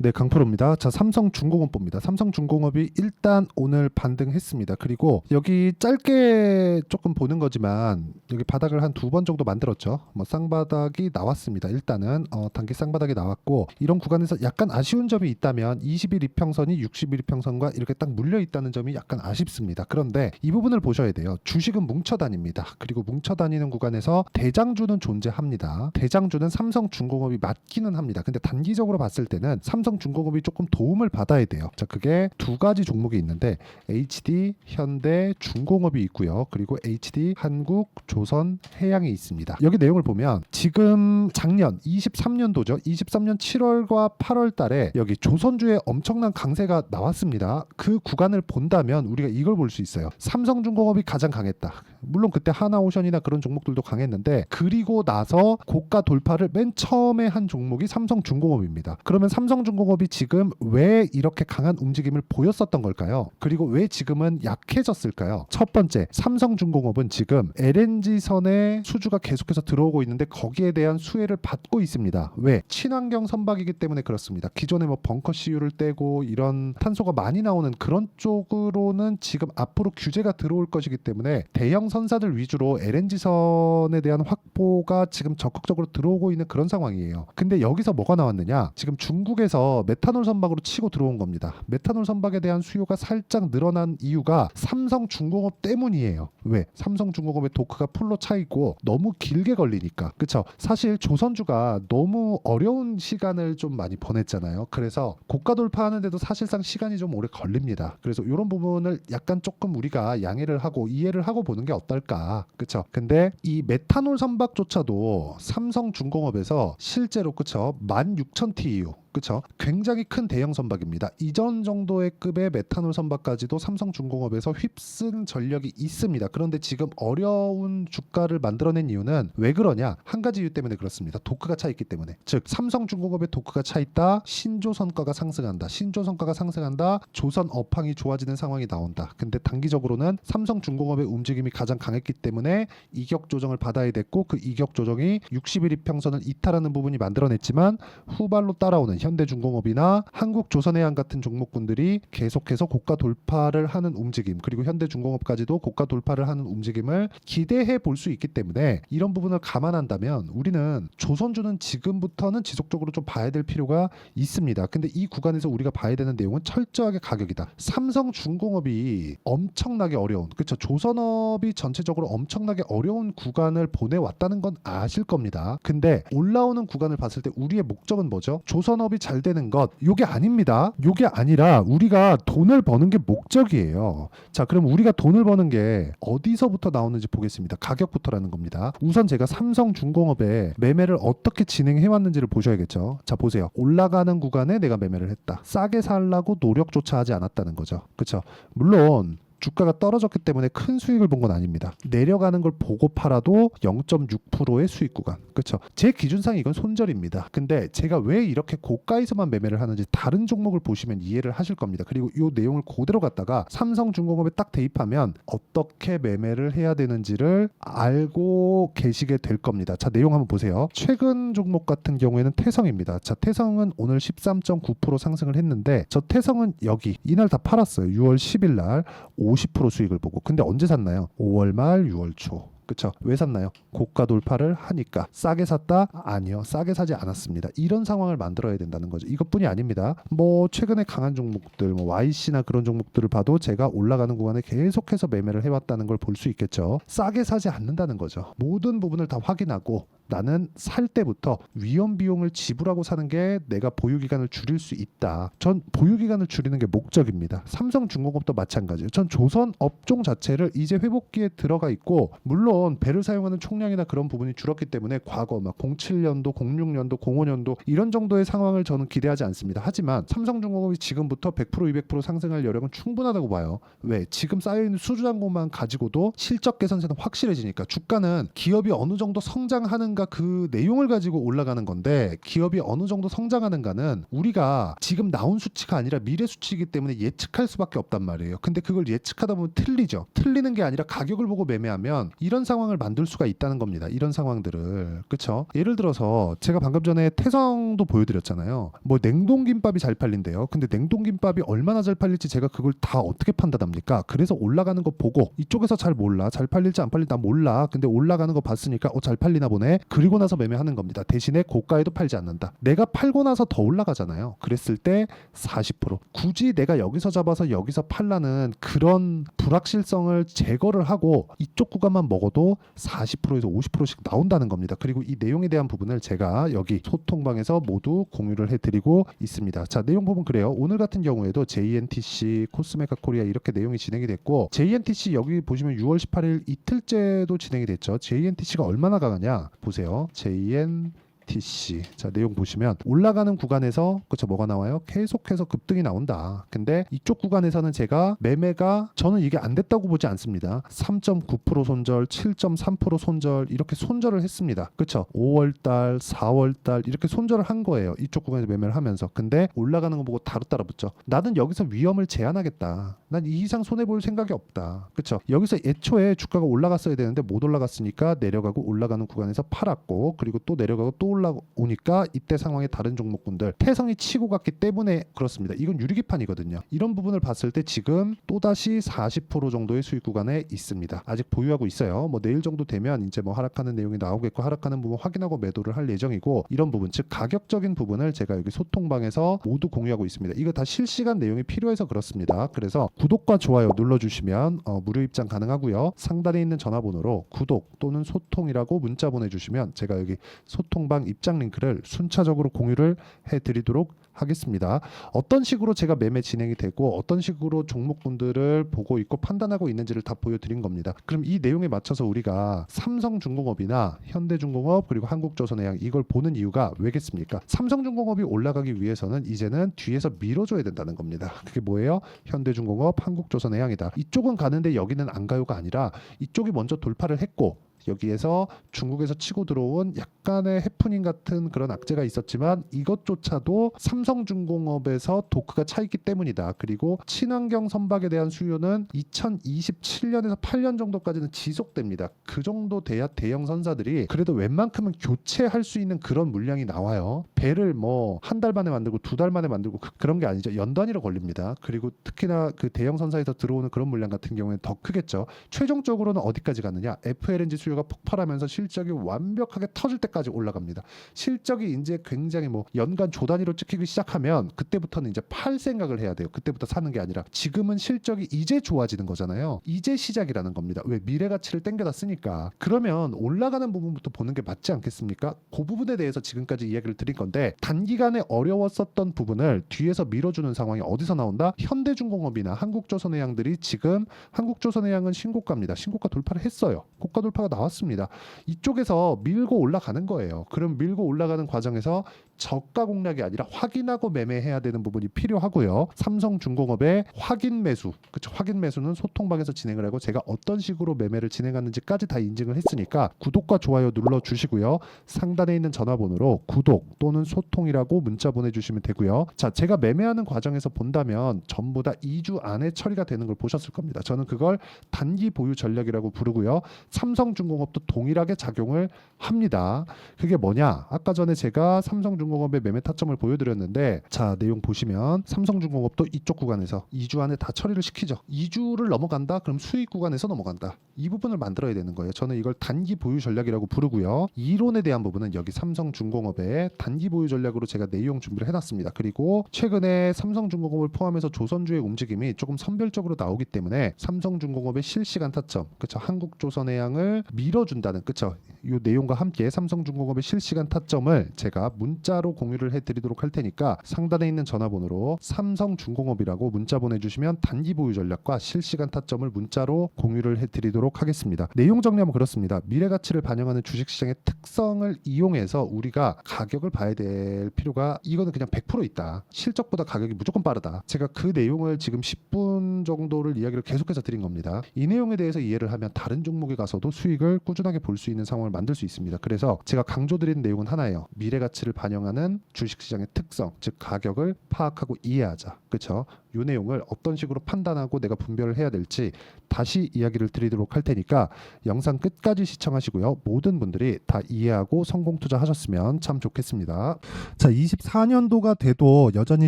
네, 강프로입니다. 자, 삼성중공업 봅니다. 삼성중공업이 일단 오늘 반등했습니다. 그리고 여기 짧게 조금 보는 거지만 여기 바닥을 한 두 번 정도 만들었죠. 뭐 쌍바닥이 나왔습니다. 일단은 단기 쌍바닥이 나왔고, 이런 구간에서 약간 아쉬운 점이 있다면 20일 이평선이 60일 이평선과 이렇게 딱 물려 있다는 점이 약간 아쉽습니다. 그런데 이 부분을 보셔야 돼요. 주식은 뭉쳐 다닙니다. 그리고 뭉쳐 다니는 구간에서 대장주는 존재합니다. 대장주는 삼성중공업이 맞기는 합니다. 근데 단기적으로 봤을 때는 삼성중공업이 조금 도움을 받아야 돼요. 자, 그게 두 가지 종목이 있는데 HD, 현대, 중공업이 있고요. 그리고 HD, 한국, 조선, 해양이 있습니다. 여기 내용을 보면 지금 작년 23년도죠. 23년 7월과 8월 달에 여기 조선주의 엄청난 강세가 나왔습니다. 그 구간을 본다면 우리가 이걸 볼 수 있어요. 삼성중공업이 가장 강했다. 물론 그때 하나오션이나 그런 종목들도 강했는데, 그리고 나서 고가 돌파를 맨 처음에 한 종목이 삼성중공업입니다. 그러면 삼성중공업이 지금 왜 이렇게 강한 움직임을 보였었던 걸까요? 그리고 왜 지금은 약해졌을까요? 첫 번째, 삼성중공업은 지금 LNG선의 수주가 계속해서 들어오고 있는데 거기에 대한 수혜를 받고 있습니다. 왜? 친환경 선박이기 때문에 그렇습니다. 기존에 뭐 벙커 CU를 떼고 이런 탄소가 많이 나오는 그런 쪽으로는 지금 앞으로 규제가 들어올 것이기 때문에 대형 선사들 위주로 LNG선에 대한 확보가 지금 적극적으로 들어오고 있는 그런 상황이에요. 근데 여기서 뭐가 나왔느냐? 지금 중국에서 메탄올 선박으로 치고 들어온 겁니다. 메탄올 선박에 대한 수요가 살짝 늘어난 이유가 삼성중공업 때문이에요. 왜? 삼성중공업의 도크가 풀로 차 있고 너무 길게 걸리니까. 그쵸? 사실 조선주가 너무 어려운 시간을 좀 많이 보냈잖아요. 그래서 고가 돌파하는데도 사실상 시간이 좀 오래 걸립니다. 그래서 이런 부분을 약간 조금 우리가 양해를 하고 이해를 하고 보는 게 어떨까. 그쵸? 근데 이 메탄올 선박조차도 삼성중공업에서 실제로, 그쵸, 16,000 TEU, 그쵸, 굉장히 큰 대형 선박입니다. 이전 정도의 급의 메탄올 선박까지도 삼성중공업에서 휩쓴 전력이 있습니다. 그런데 지금 어려운 주가를 만들어낸 이유는 왜 그러냐? 한 가지 이유 때문에 그렇습니다. 도크가 차 있기 때문에. 즉 삼성중공업의 도크가 차 있다, 신조선가가 상승한다. 신조선가가 상승한다, 조선 업황이 좋아지는 상황이 나온다. 근데 단기적으로는 삼성중공업의 움직임이 가장 강했기 때문에 이격 조정을 받아야 됐고, 그 이격 조정이 60일 이평선을 이탈하는 부분이 만들어냈지만, 후발로 따라오는 현대중공업이나 한국조선해양 같은 종목군들이 계속해서 고가 돌파를 하는 움직임, 그리고 현대중공업까지도 고가 돌파를 하는 움직임을 기대해 볼 수 있기 때문에 이런 부분을 감안한다면 우리는 조선주는 지금부터는 지속적으로 좀 봐야 될 필요가 있습니다. 근데 이 구간에서 우리가 봐야 되는 내용은 철저하게 가격이다. 삼성중공업이 엄청나게 어려운, 그렇죠, 조선업이 전체적으로 엄청나게 어려운 구간을 보내왔다는 건 아실 겁니다. 근데 올라오는 구간을 봤을 때 우리의 목적은 뭐죠? 조선업이 잘 되는 것, 요게 아닙니다. 요게 아니라 우리가 돈을 버는 게 목적이에요. 자, 그럼 우리가 돈을 버는 게 어디서부터 나오는지 보겠습니다. 가격부터라는 겁니다. 우선 제가 삼성중공업의 매매를 어떻게 진행해 왔는지를 보셔야겠죠. 자, 보세요. 올라가는 구간에 내가 매매를 했다. 싸게 살라고 노력조차 하지 않았다는 거죠. 그렇죠? 물론 주가가 떨어졌기 때문에 큰 수익을 본 건 아닙니다. 내려가는 걸 보고 팔아도 0.6%의 수익 구간. 그렇죠? 제 기준상 이건 손절입니다. 근데 제가 왜 이렇게 고가에서만 매매를 하는지 다른 종목을 보시면 이해를 하실 겁니다. 그리고 이 내용을 그대로 갖다가 삼성중공업에 딱 대입하면 어떻게 매매를 해야 되는지를 알고 계시게 될 겁니다. 자, 내용 한번 보세요. 최근 종목 같은 경우에는 태성입니다. 자, 태성은 오늘 13.9% 상승을 했는데, 저 태성은 여기 이날 다 팔았어요. 6월 10일 날 50% 수익을 보고. 근데 언제 샀나요? 5월 말 6월 초. 그쵸? 왜 샀나요? 고가 돌파를 하니까. 싸게 샀다? 아니요, 싸게 사지 않았습니다. 이런 상황을 만들어야 된다는 거죠. 이것뿐이 아닙니다. 뭐 최근에 강한 종목들, 뭐 YC나 그런 종목들을 봐도 제가 올라가는 구간에 계속해서 매매를 해왔다는 걸 볼 수 있겠죠. 싸게 사지 않는다는 거죠. 모든 부분을 다 확인하고 나는 살 때부터 위험 비용을 지불하고 사는 게 내가 보유 기간을 줄일 수 있다. 전 보유 기간을 줄이는 게 목적입니다. 삼성중공업도 마찬가지예요. 전 조선 업종 자체를 이제 회복기에 들어가 있고, 물론 배를 사용하는 총량이나 그런 부분이 줄었기 때문에 과거 막 07년도, 06년도, 05년도 이런 정도의 상황을 저는 기대하지 않습니다. 하지만 삼성중공업이 지금부터 100%, 200% 상승할 여력은 충분하다고 봐요. 왜? 지금 쌓여있는 수주잔고만 가지고도 실적 개선세는 확실해지니까. 주가는 기업이 어느 정도 성장하는 올라가는가 그 내용을 가지고 올라가는 건데 기업이 어느 정도 성장하는가는 우리가 지금 나온 수치가 아니라 미래 수치이기 때문에 예측할 수밖에 없단 말이에요. 근데 그걸 예측하다 보면 틀리죠. 틀리는 게 아니라 가격을 보고 매매하면 이런 상황을 만들 수가 있다는 겁니다. 이런 상황들을. 그쵸? 예를 들어서 제가 방금 전에 태성도 보여드렸잖아요. 뭐 냉동김밥이 잘 팔린대요. 근데 냉동김밥이 얼마나 잘 팔릴지 제가 그걸 다 어떻게 판단합니까? 그래서 올라가는 거 보고 이쪽에서 잘 몰라. 잘 팔릴지 안 팔릴지 나 몰라. 근데 올라가는 거 봤으니까 잘 팔리나 보네. 그리고 나서 매매하는 겁니다. 대신에 고가에도 팔지 않는다. 내가 팔고 나서 더 올라가잖아요. 그랬을 때 40%. 굳이 내가 여기서 잡아서 여기서 팔라는 그런 불확실성을 제거를 하고 이쪽 구간만 먹어도 40%에서 50%씩 나온다는 겁니다. 그리고 이 내용에 대한 부분을 제가 여기 소통방에서 모두 공유를 해드리고 있습니다. 자, 내용 부분 그래요. 오늘 같은 경우에도 JNTC, 코스메카 코리아 이렇게 내용이 진행이 됐고 JNTC 여기 보시면 6월 18일 이틀째도 진행이 됐죠. JNTC가 얼마나 강하냐 보세요. JNTC 자 내용 보시면 올라가는 구간에서 그쵸 뭐가 나와요? 계속해서 급등이 나온다. 근데 이쪽 구간에서는 제가 매매가 저는 이게 안 됐다고 보지 않습니다. 3.9% 손절, 7.3% 손절 이렇게 손절을 했습니다. 그쵸? 5월달, 4월달 이렇게 손절을 한 거예요. 이쪽 구간에서 매매를 하면서. 근데 올라가는 거 보고 따로 붙죠. 나는 여기서 위험을 제한하겠다. 난 이 이상 손해볼 생각이 없다. 그쵸? 여기서 애초에 주가가 올라갔어야 되는데 못 올라갔으니까 내려가고 올라가는 구간에서 팔았고 그리고 또 내려가고 또 올라오니까 이때 상황에 다른 종목군들 태성이 치고 갔기 때문에 그렇습니다. 이건 유리기판이거든요. 이런 부분을 봤을 때 지금 또다시 40% 정도의 수익 구간에 있습니다. 아직 보유하고 있어요. 뭐 내일 정도 되면 이제 뭐 하락하는 내용이 나오겠고 하락하는 부분 확인하고 매도를 할 예정이고 이런 부분 즉 가격적인 부분을 제가 여기 소통방에서 모두 공유하고 있습니다. 이거 다 실시간 내용이 필요해서 그렇습니다. 그래서 구독과 좋아요 눌러주시면 무료 입장 가능하고요. 상단에 있는 전화번호로 구독 또는 소통이라고 문자 보내주시면 제가 여기 소통방 입장 링크를 순차적으로 공유를 해드리도록 하겠습니다. 어떤 식으로 제가 매매 진행이 되고 어떤 식으로 종목군들을 보고 있고 판단하고 있는지를 다 보여드린 겁니다. 그럼 이 내용에 맞춰서 우리가 삼성중공업이나 현대중공업 그리고 한국조선해양 이걸 보는 이유가 왜겠습니까? 삼성중공업이 올라가기 위해서는 이제는 뒤에서 밀어줘야 된다는 겁니다. 그게 뭐예요? 현대중공업, 한국조선해양이다. 이쪽은 가는데 여기는 안 가요가 아니라 이쪽이 먼저 돌파를 했고 여기에서 중국에서 치고 들어온 약간의 해프닝 같은 그런 악재가 있었지만 이것조차도 삼성중공업에서 도크가 차 있기 때문이다. 그리고 친환경 선박에 대한 수요는 2027년에서 8년 정도까지는 지속됩니다. 그 정도 돼야 대형 선사들이 그래도 웬만큼은 교체할 수 있는 그런 물량이 나와요. 배를 뭐 한 달 만에 만들고 두 달 만에 만들고 그런 게 아니죠. 연단위로 걸립니다. 그리고 특히나 그 대형 선사에서 들어오는 그런 물량 같은 경우에는 더 크겠죠. 최종적으로는 어디까지 갔느냐? FLNG 수요가 폭발하면서 실적이 완벽하게 터질 때까지 올라갑니다. 실적이 이제 굉장히 뭐 연간 조 단위로 찍히기 시작하면 그때부터는 이제 팔 생각을 해야 돼요. 그때부터 사는 게 아니라 지금은 실적이 이제 좋아지는 거잖아요. 이제 시작이라는 겁니다. 왜? 미래 가치를 땡겨다 쓰니까. 그러면 올라가는 부분부터 보는 게 맞지 않겠습니까? 그 부분에 대해서 지금까지 이야기를 드린 건데 단기간에 어려웠었던 부분을 뒤에서 밀어주는 상황이 어디서 나온다? 현대중공업이나 한국조선해양들이 지금 한국조선해양은 신고가입니다. 신고가 돌파를 했어요. 고가 돌파가 나왔습니다. 이쪽에서 밀고 올라가는 거예요. 그럼 밀고 올라가는 과정에서 저가 공략이 아니라 확인하고 매매해야 되는 부분이 필요하고요. 삼성중공업의 확인 매수, 그쵸? 확인 매수는 소통방에서 진행을 하고 제가 어떤 식으로 매매를 진행하는지까지 다 인증을 했으니까 구독과 좋아요 눌러주시고요. 상단에 있는 전화번호로 구독 또는 소통이라고 문자 보내주시면 되고요. 자, 제가 매매하는 과정에서 본다면 전부 다 2주 안에 처리가 되는 걸 보셨을 겁니다. 저는 그걸 단기 보유 전략이라고 부르고요. 삼성중공업도 동일하게 작용을 합니다. 그게 뭐냐? 아까 전에 제가 삼성중공업의 매매 타점을 보여드렸는데 자 내용 보시면 삼성중공업도 이쪽 구간에서 2주 안에 다 처리를 시키죠. 2주를 넘어간다? 그럼 수익 구간에서 넘어간다. 이 부분을 만들어야 되는 거예요. 저는 이걸 단기 보유 전략이라고 부르고요. 이론에 대한 부분은 여기 삼성중공업의 단기 보유 전략으로 제가 내용 준비를 해놨습니다. 그리고 최근에 삼성중공업을 포함해서 조선주의 움직임이 조금 선별적으로 나오기 때문에 삼성중공업의 실시간 타점, 그쵸? 한국조선해양을 밀어준다는, 그쵸? 이 내용과 함께 삼성중공업의 실시간 타점을 제가 문자로 공유를 해드리도록 할 테니까 상단에 있는 전화번호로 삼성중공업이라고 문자 보내주시면 단기 보유 전략과 실시간 타점을 문자로 공유를 해드리도록 하겠습니다. 내용 정리하면 그렇습니다. 미래 가치를 반영하는 주식시장의 특성을 이용해서 우리가 가격을 봐야 될 필요가 이거는 그냥 100% 있다. 실적보다 가격이 무조건 빠르다. 제가 그 내용을 지금 10분 정도를 이야기를 계속해서 드린 겁니다. 이 내용에 대해서 이해를 하면 다른 종목에 가서도 수익을 꾸준하게 볼 수 있는 상황을 만들 수 있습니다. 그래서 제가 강조드린 내용은 하나예요. 미래 가치를 반영하는 주식시장의 특성, 즉 가격을 파악하고 이해하자. 그렇죠? 이 내용을 어떤 식으로 판단하고 내가 분별을 해야 될지 다시 이야기를 드리도록 할 테니까 영상 끝까지 시청하시고요. 모든 분들이 다 이해하고 성공 투자하셨으면 참 좋겠습니다. 자, 24년도가 돼도 여전히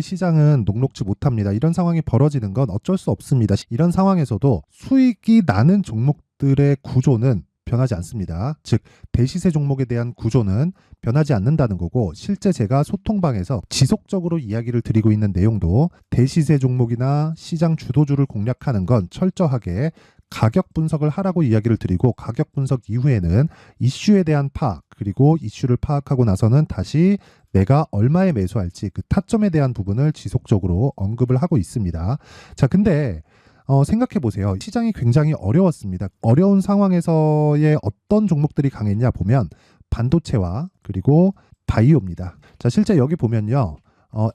시장은 녹록지 못합니다. 이런 상황이 벌어지는 건 어쩔 수 없습니다. 이런 상황에서도 수익이 나는 종목들의 구조는 변하지 않습니다. 즉 대시세 종목에 대한 구조는 변하지 않는다는 거고, 실제 제가 소통방에서 지속적으로 이야기를 드리고 있는 내용도 대시세 종목이나 시장 주도주를 공략하는 건 철저하게 가격 분석을 하라고 이야기를 드리고, 가격 분석 이후에는 이슈에 대한 파악, 그리고 이슈를 파악하고 나서는 다시 내가 얼마에 매수할지 그 타점에 대한 부분을 지속적으로 언급을 하고 있습니다. 자, 근데 생각해 보세요. 시장이 굉장히 어려웠습니다. 어려운 상황에서의 어떤 종목들이 강했냐 보면 반도체와 그리고 바이오입니다. 자, 실제 여기 보면요.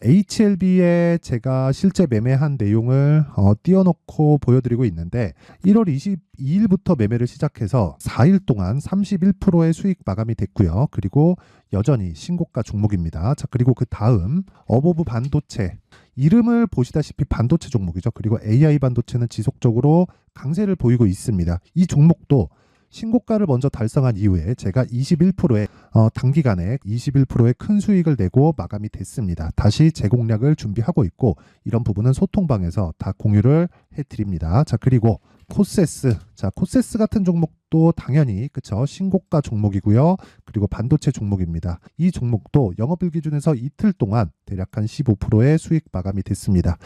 HLB에 제가 실제 매매한 내용을 띄워놓고 보여드리고 있는데 1월 22일부터 매매를 시작해서 4일 동안 31%의 수익 마감이 됐고요. 그리고 여전히 신고가 종목입니다. 자, 그리고 그 다음 어보브 반도체, 이름을 보시다시피 반도체 종목이죠. 그리고 AI 반도체는 지속적으로 강세를 보이고 있습니다. 이 종목도 신고가를 먼저 달성한 이후에 제가 21%의 단기간에 21%의 큰 수익을 내고 마감이 됐습니다. 다시 재공략을 준비하고 있고, 이런 부분은 소통방에서 다 공유를 해드립니다. 자, 그리고 코세스, 자, 코세스 같은 종목도 당연히 그쵸, 신고가 종목이고요. 그리고 반도체 종목입니다. 이 종목도 영업일 기준에서 이틀 동안 대략 한 15%의 수익 마감이 됐습니다.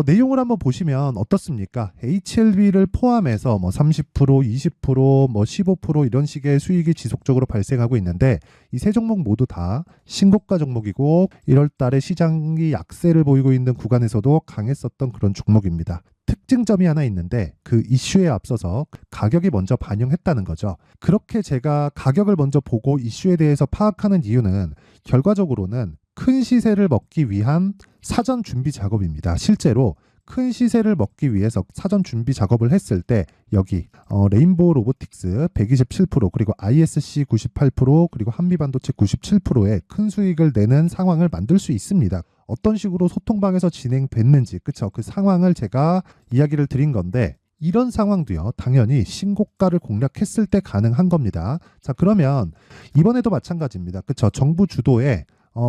내용을 한번 보시면 어떻습니까? HLB를 포함해서 뭐 30%, 20%, 뭐 15% 이런 식의 수익이 지속적으로 발생하고 있는데, 이 세 종목 모두 다 신고가 종목이고 1월 달에 시장이 약세를 보이고 있는 구간에서도 강했었던 그런 종목입니다. 특징점이 하나 있는데 그 이슈에 앞서서 가격이 먼저 반영했다는 거죠. 그렇게 제가 가격을 먼저 보고 이슈에 대해서 파악하는 이유는 결과적으로는 큰 시세를 먹기 위한 사전 준비 작업입니다. 실제로 큰 시세를 먹기 위해서 사전 준비 작업을 했을 때 여기 레인보우 로보틱스 127%, 그리고 ISC 98%, 그리고 한미반도체 97%의 큰 수익을 내는 상황을 만들 수 있습니다. 어떤 식으로 소통방에서 진행됐는지, 그쵸? 그 상황을 제가 이야기를 드린 건데, 이런 상황도요, 당연히 신고가를 공략했을 때 가능한 겁니다. 자, 그러면 이번에도 마찬가지입니다. 그쵸? 정부 주도의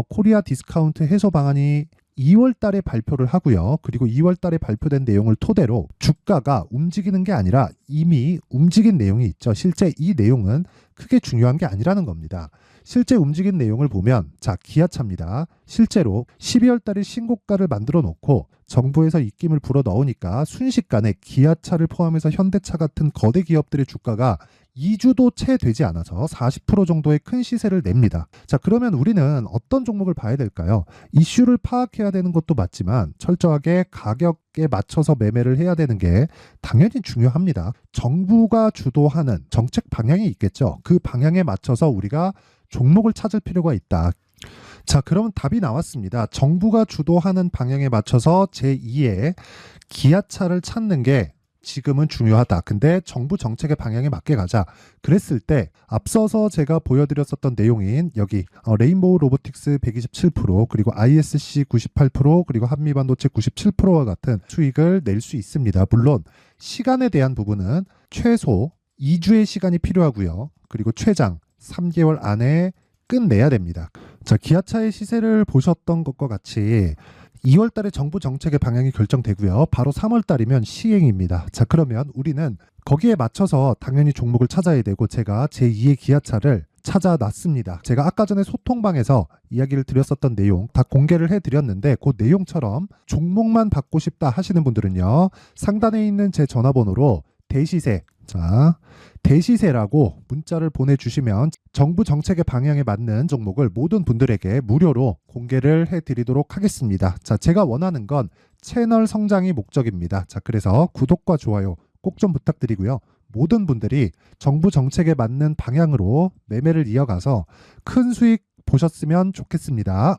코리아 디스카운트 해소 방안이 2월 달에 발표를 하고요. 그리고 2월 달에 발표된 내용을 토대로 주가가 움직이는 게 아니라 이미 움직인 내용이 있죠. 실제 이 내용은 크게 중요한 게 아니라는 겁니다. 실제 움직인 내용을 보면, 자, 기아차입니다. 실제로 12월 달에 신고가를 만들어 놓고 정부에서 입김을 불어 넣으니까 순식간에 기아차를 포함해서 현대차 같은 거대 기업들의 주가가 2주도 채 되지 않아서 40% 정도의 큰 시세를 냅니다. 자, 그러면 우리는 어떤 종목을 봐야 될까요? 이슈를 파악해야 되는 것도 맞지만 철저하게 가격에 맞춰서 매매를 해야 되는 게 당연히 중요합니다. 정부가 주도하는 정책 방향이 있겠죠. 그 방향에 맞춰서 우리가 종목을 찾을 필요가 있다. 자, 그러면 답이 나왔습니다. 정부가 주도하는 방향에 맞춰서 제2의 기아차를 찾는 게 지금은 중요하다. 근데 정부 정책의 방향에 맞게 가자. 그랬을 때 앞서서 제가 보여드렸었던 내용인 여기 레인보우 로보틱스 127%, 그리고 ISC 98%, 그리고 한미반도체 97%와 같은 수익을 낼 수 있습니다. 물론 시간에 대한 부분은 최소 2주의 시간이 필요하고요. 그리고 최장 3개월 안에 끝내야 됩니다. 자, 기아차의 시세를 보셨던 것과 같이 2월 달에 정부 정책의 방향이 결정되고요. 바로 3월 달이면 시행입니다. 자, 그러면 우리는 거기에 맞춰서 당연히 종목을 찾아야 되고, 제가 제2의 기아차를 찾아놨습니다. 제가 아까 전에 소통방에서 이야기를 드렸었던 내용 다 공개를 해드렸는데, 그 내용처럼 종목만 받고 싶다 하시는 분들은요, 상단에 있는 제 전화번호로 대시세, 자, 대시세라고 문자를 보내주시면 정부 정책의 방향에 맞는 종목을 모든 분들에게 무료로 공개를 해드리도록 하겠습니다. 자, 제가 원하는 건 채널 성장이 목적입니다. 자, 그래서 구독과 좋아요 꼭 좀 부탁드리고요. 모든 분들이 정부 정책에 맞는 방향으로 매매를 이어가서 큰 수익 보셨으면 좋겠습니다.